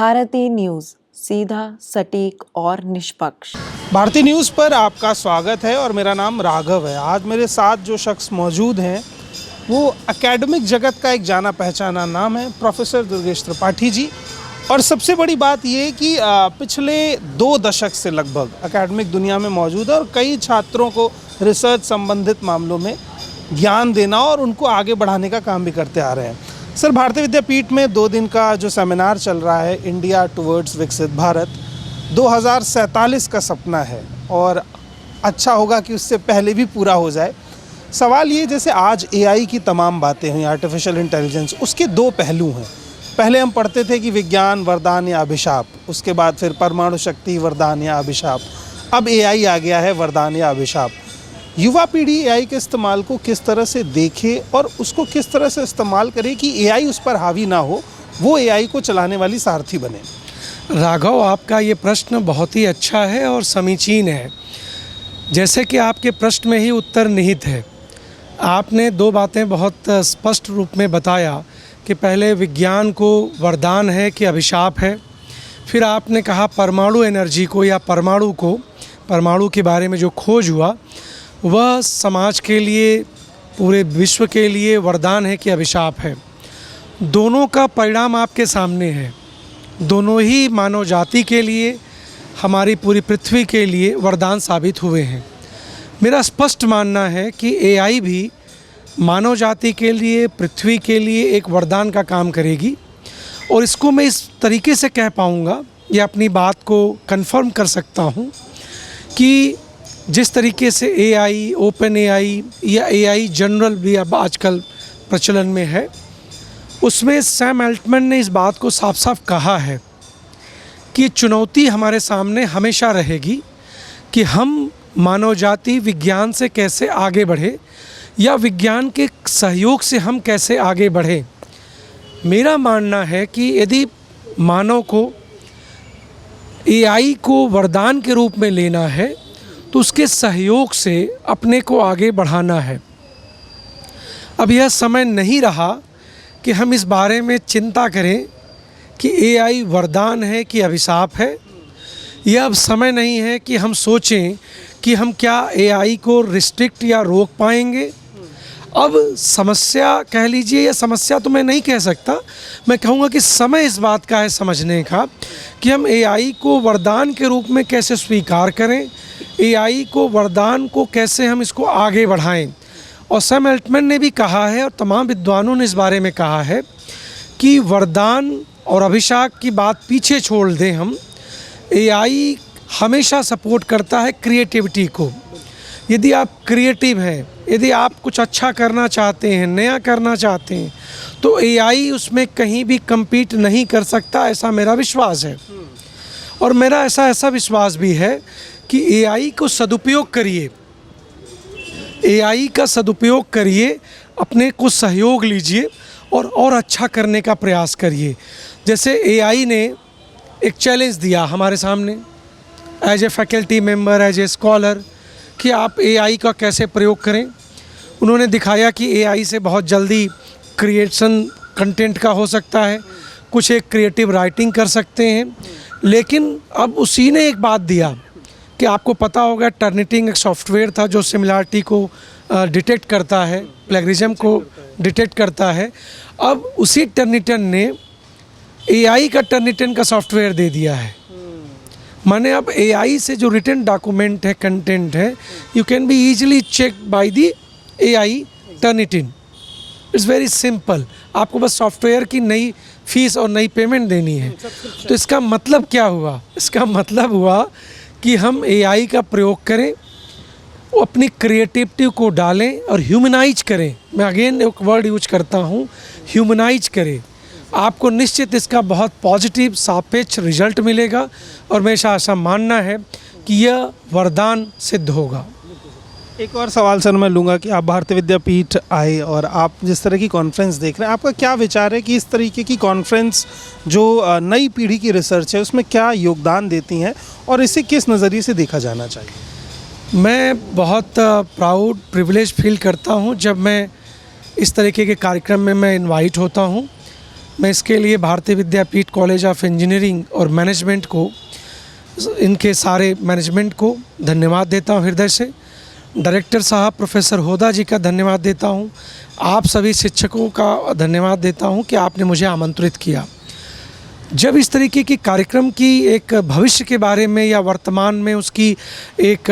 Bharti news, सीधा, सटीक और निष्पक्ष। भारती न्यूज़ पर आपका स्वागत है और मेरा नाम राघव है। आज मेरे साथ जो शख्स मौजूद हैं वो एकेडमिक जगत का एक जाना पहचाना नाम है, प्रोफेसर दुर्गेश त्रिपाठी जी। और सबसे बड़ी बात ये कि पिछले 2 दशक से लगभग एकेडमिक दुनिया में मौजूद है और कई छात्रों को रिसर्च संबंधित मामलों में ज्ञान देना और उनको आगे बढ़ाने का काम भी करते आ रहे हैं। सर, भारतीय विद्यापीठ में 2 दिन का जो सेमिनार चल रहा है, इंडिया टुवर्ड्स विकसित भारत, 2047 का सपना है और अच्छा होगा कि उससे पहले भी पूरा हो जाए। सवाल ये, जैसे आज एआई की तमाम बातें हुई, आर्टिफिशियल इंटेलिजेंस, उसके 2 पहलू हैं। पहले हम पढ़ते थे कि विज्ञान वरदान या अभिशाप, उसके बाद फिर परमाणु शक्ति वरदान या अभिशाप, अब एआई आ गया है वरदान या अभिशाप। युवा पीढ़ी एआई के इस्तेमाल को किस तरह से देखे और उसको किस तरह से इस्तेमाल करे कि एआई उस पर हावी ना हो, वो एआई को चलाने वाली सारथी बने। राघव, आपका ये प्रश्न बहुत ही अच्छा है और समीचीन है। जैसे कि आपके प्रश्न में ही उत्तर निहित है। आपने 2 बातें बहुत स्पष्ट रूप में बताया कि पहले विज्ञान को वरदान है कि अभिशाप है। फिर आपने कहा परमाणु एनर्जी को या परमाणु के बारे में जो खोज हुआ वह समाज के लिए, पूरे विश्व के लिए वरदान है कि अभिशाप है। दोनों का परिणाम आपके सामने है। दोनों ही मानव जाति के लिए, हमारी पूरी पृथ्वी के लिए वरदान साबित हुए हैं। मेरा स्पष्ट मानना है कि एआई भी मानव जाति के लिए, पृथ्वी के लिए एक वरदान का काम करेगी। और इसको मैं इस तरीके से कह पाऊँगा या अपनी बात को कन्फर्म कर सकता हूँ कि जिस तरीके से एआई, ओपन एआई या एआई जनरल भी अब आजकल प्रचलन में है, उसमें सैम अल्टमैन ने इस बात को साफ साफ कहा है कि चुनौती हमारे सामने हमेशा रहेगी कि हम मानव जाति विज्ञान से कैसे आगे बढ़े या विज्ञान के सहयोग से हम कैसे आगे बढ़े। मेरा मानना है कि यदि मानव को एआई को वरदान के रूप में लेना है तो उसके सहयोग से अपने को आगे बढ़ाना है। अब यह समय नहीं रहा कि हम इस बारे में चिंता करें कि एआई वरदान है कि अभिशाप है। यह अब समय नहीं है कि हम सोचें कि हम क्या एआई को रिस्ट्रिक्ट या रोक पाएंगे। अब समस्या कह लीजिए, या समस्या तो मैं नहीं कह सकता, मैं कहूँगा कि समय इस बात का है समझने का कि हम एआई को वरदान के रूप में कैसे स्वीकार करें, एआई को वरदान को कैसे हम इसको आगे बढ़ाएं। और सैम अल्टमैन ने भी कहा है और तमाम विद्वानों ने इस बारे में कहा है कि वरदान और अभिशाप की बात पीछे छोड़ दें हम। एआई हमेशा सपोर्ट करता है क्रिएटिविटी को। यदि आप क्रिएटिव हैं, यदि आप कुछ अच्छा करना चाहते हैं, नया करना चाहते हैं, तो एआई उसमें कहीं भी कम्पीट नहीं कर सकता, ऐसा मेरा विश्वास है। और मेरा ऐसा विश्वास भी है कि एआई को सदुपयोग करिए, एआई का सदुपयोग करिए, अपने को सहयोग लीजिए और अच्छा करने का प्रयास करिए। जैसे एआई ने एक चैलेंज दिया हमारे सामने as a faculty member, as a scholar, कि आप एआई का कैसे प्रयोग करें। उन्होंने दिखाया कि एआई से बहुत जल्दी क्रिएशन कंटेंट का हो सकता है, कुछ एक क्रिएटिव राइटिंग कर सकते हैं। लेकिन अब उसी ने एक बात दिया कि आपको पता होगा टर्निटिंग एक सॉफ्टवेयर था जो सिमिलरिटी को डिटेक्ट करता है, प्लेगरिज्म को डिटेक्ट करता है। अब उसी टर्निटन ने एआई का टर्निटन का सॉफ्टवेयर दे दिया है। माने अब एआई से जो रिटन डॉक्यूमेंट है, कंटेंट है, you can be easily check by the AI Turnitin. It's very simple. आपको बस सॉफ्टवेयर की नई फीस और नई पेमेंट देनी है। तो इसका मतलब क्या हुआ? इसका मतलब हुआ कि हम एआई का प्रयोग करें, अपनी क्रिएटिविटी को डालें और ह्यूमनाइज करें। मैं अगेन एक वर्ड यूज करता हूँ, ह्यूमनाइज करें। आपको निश्चित इसका बहुत पॉजिटिव सापेक्ष रिजल्ट मिलेगा और मेरा ऐसा मानना है कि यह वरदान सिद्ध होगा। एक और सवाल सर मैं लूँगा कि आप भारतीय विद्यापीठ आए और आप जिस तरह की कॉन्फ्रेंस देख रहे हैं, आपका क्या विचार है कि इस तरीके की कॉन्फ्रेंस जो नई पीढ़ी की रिसर्च है उसमें क्या योगदान देती हैं और इसे किस नज़रिए से देखा जाना चाहिए? मैं बहुत प्राउड, प्रिविलेज फील करता हूँ जब मैं इस तरीके के कार्यक्रम में मैं इनवाइट होता हूँ। मैं इसके लिए भारतीय विद्यापीठ कॉलेज ऑफ इंजीनियरिंग और मैनेजमेंट को, इनके सारे मैनेजमेंट को धन्यवाद देता हूँ हृदय से। डायरेक्टर साहब प्रोफेसर होदा जी का धन्यवाद देता हूँ। आप सभी शिक्षकों का धन्यवाद देता हूँ कि आपने मुझे आमंत्रित किया। जब इस तरीके की कार्यक्रम की एक भविष्य के बारे में या वर्तमान में उसकी एक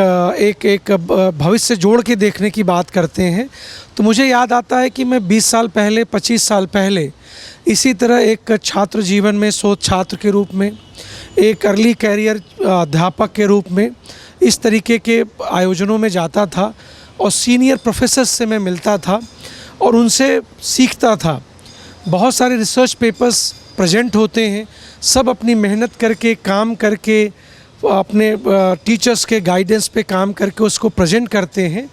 भविष्य से जोड़ के देखने की बात करते हैं, तो मुझे याद आता है कि मैं 20 साल पहले, 25 साल पहले इसी तरह एक छात्र जीवन में, शोध छात्र के रूप में, एक अर्ली कैरियर अध्यापक के रूप में इस तरीके के आयोजनों में जाता था और सीनियर प्रोफेसर से मैं मिलता था और उनसे सीखता था। बहुत सारे रिसर्च पेपर्स प्रेजेंट होते हैं, सब अपनी मेहनत करके, काम करके, अपने टीचर्स के गाइडेंस पे काम करके उसको प्रेजेंट करते हैं।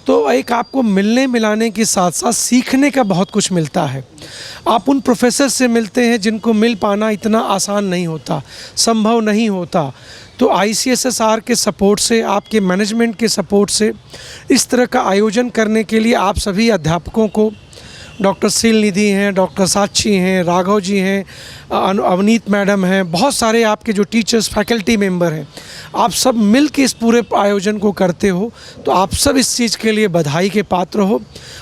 तो एक आपको मिलने मिलाने के साथ साथ सीखने का बहुत कुछ मिलता है। आप उन प्रोफेसर से मिलते हैं जिनको मिल पाना इतना आसान नहीं होता, संभव नहीं होता। तो ICSSR के सपोर्ट से, आपके मैनेजमेंट के सपोर्ट से इस तरह का आयोजन करने के लिए आप सभी अध्यापकों को, डॉक्टर सील निधि हैं, डॉक्टर साक्षी हैं, राघव जी हैं, अवनीत मैडम हैं, बहुत सारे आपके जो टीचर्स, फैकल्टी मेंबर हैं, आप सब मिल के इस पूरे आयोजन को करते हो। तो आप सब इस चीज़ के लिए बधाई के पात्र हो।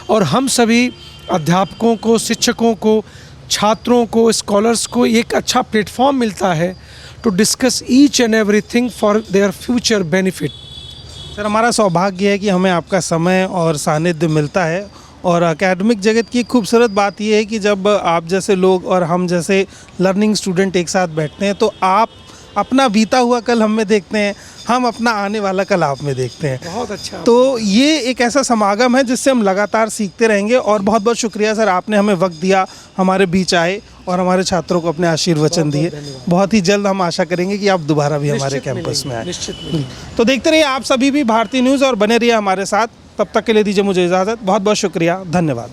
और हम सभी अध्यापकों को, शिक्षकों को, छात्रों को, स्कॉलर्स को एक अच्छा प्लेटफॉर्म मिलता है to discuss each and everything for their future benefit. Sir, हमारा सौभाग्य है कि हमें आपका समय और सानिध्य मिलता है। और एकेडमिक जगत की खूबसूरत बात यह है कि जब आप जैसे लोग और हम जैसे लर्निंग स्टूडेंट एक साथ बैठते हैं तो आप अपना बीता हुआ कल हम में देखते हैं, हम अपना आने वाला कल आप में देखते हैं। बहुत अच्छा। तो ये एक ऐसा समागम है जिससे हम लगातार सीखते रहेंगे। और बहुत बहुत शुक्रिया सर, आपने हमें वक्त दिया, हमारे बीच आए और हमारे छात्रों को अपने आशीर्वचन दिए। बहुत ही जल्द हम आशा करेंगे कि आप दोबारा भी हमारे कैंपस में आए। निश्चित। तो देखते रहिए आप सभी भी भारतीय न्यूज़ और बने रहिए हमारे साथ। तब तक के लिए दीजिए मुझे इजाज़त। बहुत बहुत शुक्रिया, धन्यवाद।